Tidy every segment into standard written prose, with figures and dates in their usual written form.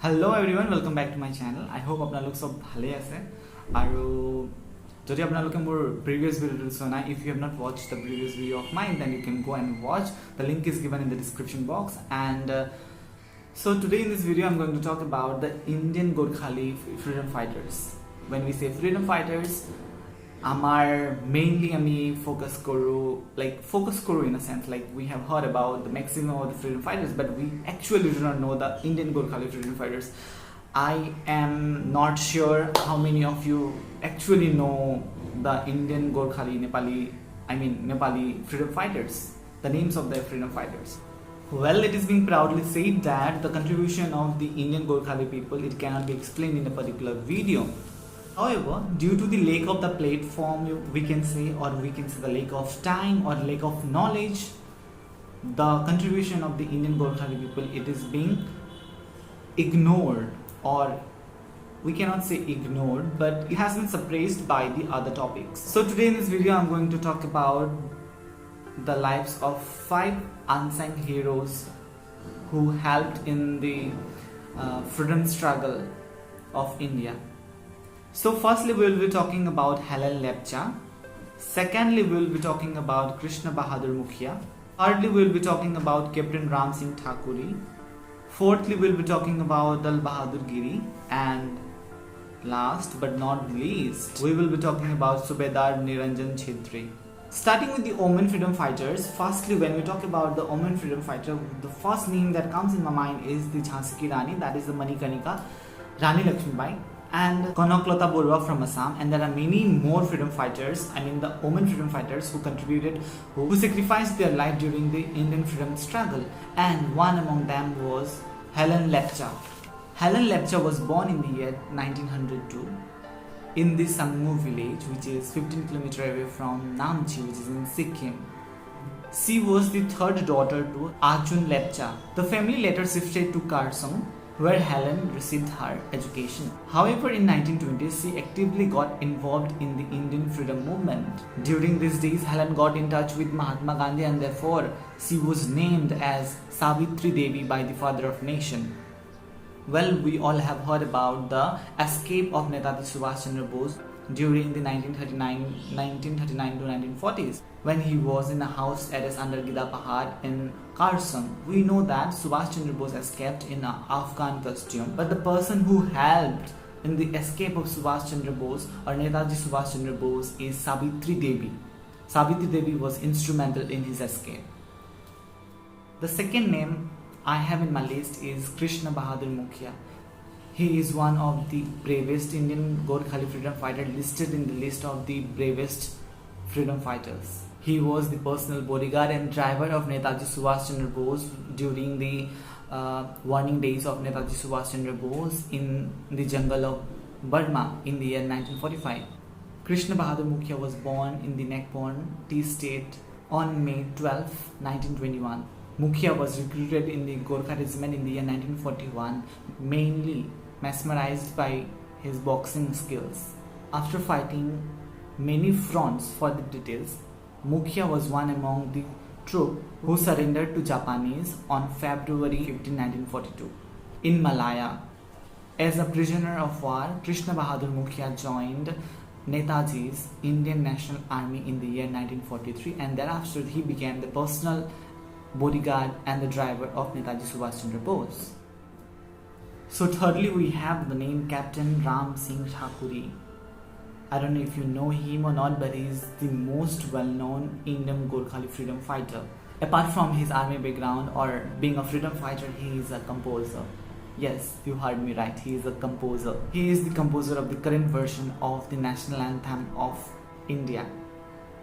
Hello everyone, welcome back to my channel. I hope আপোনালোক সব ভালে আছে আৰু যদি আপোনালোকে মোৰ previous video চোৱা if you have not watched the previous video of mine, then you can go and watch. The link is given in the description box. And so today in this video I'm going to talk about the Indian Gorkhali freedom fighters. When we say freedom fighters, amar mainly ami focus koru in a sense, like we have heard about the maximum of the freedom fighters, but we actually do not know the Indian Gorkhali freedom fighters. I am not sure how many of you actually know the Indian Gorkhali Nepali freedom fighters, the names of the freedom fighters. Well, it is being proudly said that the contribution of the Indian Gorkhali people, it cannot be explained in a particular video. However, due to the lack of the platform, we can say the lack of time or lack of knowledge, the contribution of the Indian Gorkhali people, it is being ignored, or we cannot say ignored, but it has been suppressed by the other topics. So today in this video I'm going to talk about the lives of 5 unsung heroes who helped in the freedom struggle of India. So firstly we will be talking about Helen Devi. Secondly we will be talking about Krishna bahadur Mukhya. Thirdly we will be talking about Captain Ramsingh Thakuri. Fourthly we will be talking about the bahadur giri. And last but not least, we will be talking about Subhedar, Nirajan, Chitri. Starting with the women freedom fighters, firstly when we talk about the women freedom fighter, the first name that comes in my mind is the Jhansi Ki Rani, that is the Manikanika, Rani Lakshmibai, and Konaklata Borua from Assam. And there are many more freedom fighters, the women freedom fighters who contributed, who sacrificed their life during the Indian freedom struggle, and one among them was Helen Devi. Helen Devi was born in the year 1902 in the Sangmu village, which is 15 km away from Namchi, which is in Sikkim. She was the third daughter to Arjun Devi. The family later shifted to Kharsang, where Helen received her education. However, in 1920s, she actively got involved in the Indian freedom movement. During these days, Helen got in touch with Mahatma Gandhi, and therefore she was named as Savitri Devi by the father of nation. Well, we all have heard about the escape of Netaji Subhash Chandra Bose during the 1939 to 1940s, when he was in a house arrest under Gida Pahad in Kharsang. We know that Subhash Chandra Bose escaped in an Afghan costume, but the person who helped in the escape of Subhash Chandra Bose or Netaji Subhash Chandra Bose is Savitri Devi. Savitri Devi was instrumental in his escape. The second name I have in my list is Krishna bahadur Mukhya. He is one of the bravest Indian Gorkhali freedom fighter, listed in the list of the bravest freedom fighters. He was the personal bodyguard and driver of Netaji Subhash Chandra Bose during the warning days of Netaji Subhash Chandra Bose in the jungle of Burma in the year 1945. Krishna bahadur Mukhya was born in the Nekpon tea state on May 12, 1921. Mukhya was recruited in the Gorkha regiment in the year 1941, mainly mesmerized by his boxing skills. After fighting many fronts for the details, Mukhya was one among the troops who surrendered to Japanese on February 15, 1942 in Malaya. As a prisoner of war, Krishna bahadur Mukhya joined Netaji's Indian National Army in the year 1943, and thereafter he became the personal bodyguard and the driver of Netaji Subhash Chandra Bose. So thirdly we have the name Captain Ramsingh Thakuri. I don't know if you know him or not, but he is the most well-known Indian Gorkhali freedom fighter. Apart from his army background or being a freedom fighter, he is a composer. Yes, you heard me right, he is a composer. He is the composer of the current version of the national anthem of India,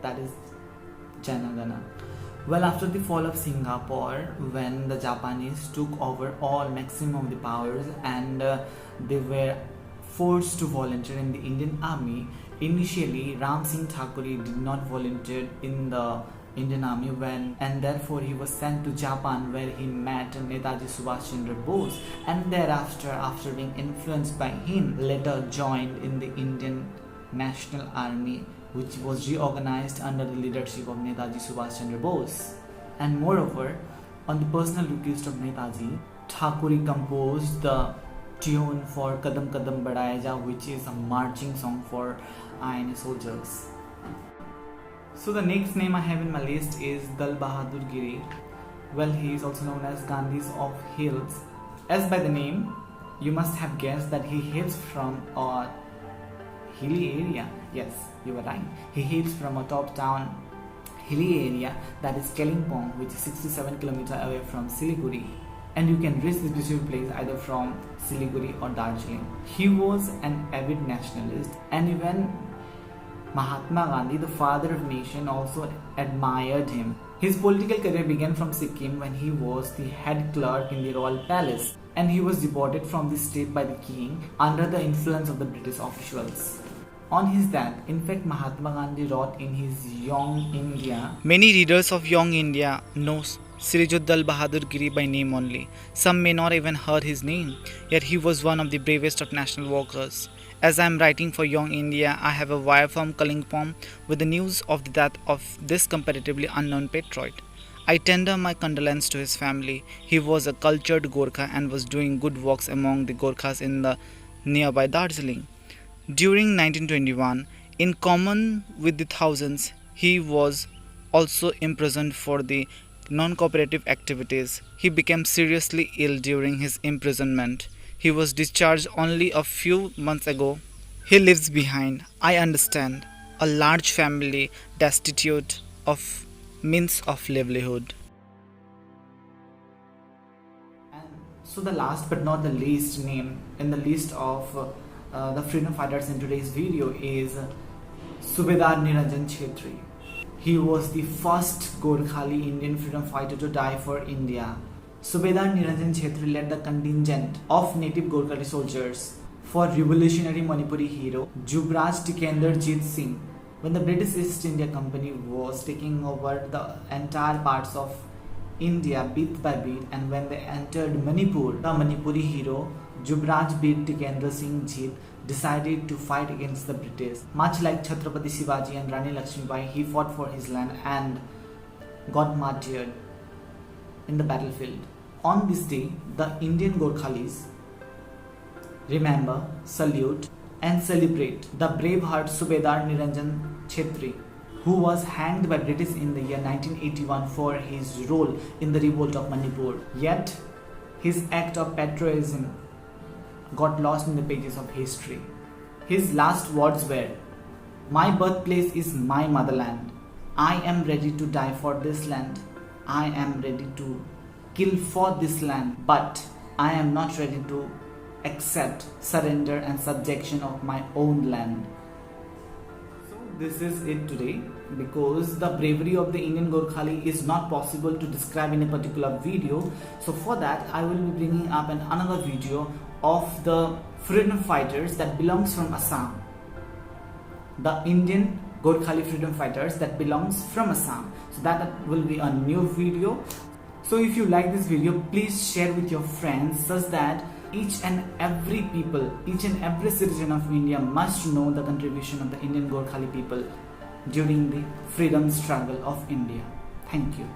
that is Jana Gana. Well, after the fall of Singapore, when the Japanese took over all maximum of the powers and they were forced to volunteer in the Indian army, initially Ramsingh Thakuri did not volunteer in the Indian army and therefore he was sent to Japan, where he met Netaji Subhash Chandra Bose, and thereafter, after being influenced by him, later joined in the Indian National Army, which was reorganized under the leadership of Netaji Subhash Chandra Bose. And moreover, on the personal request of Netaji, Thakuri composed the tune for Kadam Kadam Badhaya Ja, which is a marching song for INA soldiers. So the next name I have in my list is Dal Bahadur Giri. Well, he is also known as Gandhis of Hills. As by the name, you must have guessed that he hails from a hilly area. Yes, you were right. He hails from a top town hilly area, that is Kalimpong, which is 67 km away from Siliguri. And you can reach this beautiful place either from Siliguri or Darjeeling. He was an avid nationalist, and even Mahatma Gandhi, the father of nation, also admired him. His political career began from Sikkim when he was the head clerk in the royal palace, and he was deported from the state by the king under the influence of the British officials. On his death, in fact, Mahatma Gandhi wrote in his Young India. Many readers of Young India know Dal Bahadur Giri by name only. Some may not even heard his name, yet he was one of the bravest of national workers. As I am writing for Young India, I have a wire from Kalimpong with the news of the death of this comparatively unknown patriot. I tender my condolence to his family. He was a cultured Gorkha and was doing good works among the Gorkhas in the nearby Darjeeling. During 1921, in common with the thousands, he was also imprisoned for the non-cooperative activities. He became seriously ill during his imprisonment. He was discharged only a few months ago. He lives behind, I understand, a large family destitute of means of livelihood. And so the last but not the least name in the list of the freedom fighters in today's video is Subhedar Nirajan Chitri. He was the first Gorkhali Indian freedom fighter to die for India. Subhedar Nirajan Chitri led the contingent of native Gorkhali soldiers for revolutionary Manipuri hero Jubraj Tikender Jit Singh when the British East India Company was taking over the entire parts of India bit by bit, and when they entered Manipur, the Manipuri hero Jubraj Bir Tikendra Singh Jit decided to fight against the British. Much like Chhatrapati Shivaji and Rani Lakshmibai, he fought for his land and got martyred in the battlefield. On this day, the Indian Gorkhalis remember, salute and celebrate the brave heart Subhedar Nirajan Chitri, who was hanged by British in the year 1981 for his role in the revolt of Manipur. Yet, his act of patriotism got lost in the pages of history. His last words were, "My birthplace is my motherland. I am ready to die for this land. I am ready to kill for this land, but I am not ready to accept surrender and subjection of my own land." So this is it today, because the bravery of the Indian Gorkhali is not possible to describe in a particular video. So for that, I will be bringing up another video of the freedom fighters that belongs from Assam, the Indian Gorkhali freedom fighters that belongs from Assam. So that will be a new video. So if you like this video, please share with your friends such that each and every people, each and every citizen of India must know the contribution of the Indian Gorkhali people during the freedom struggle of India. Thank you.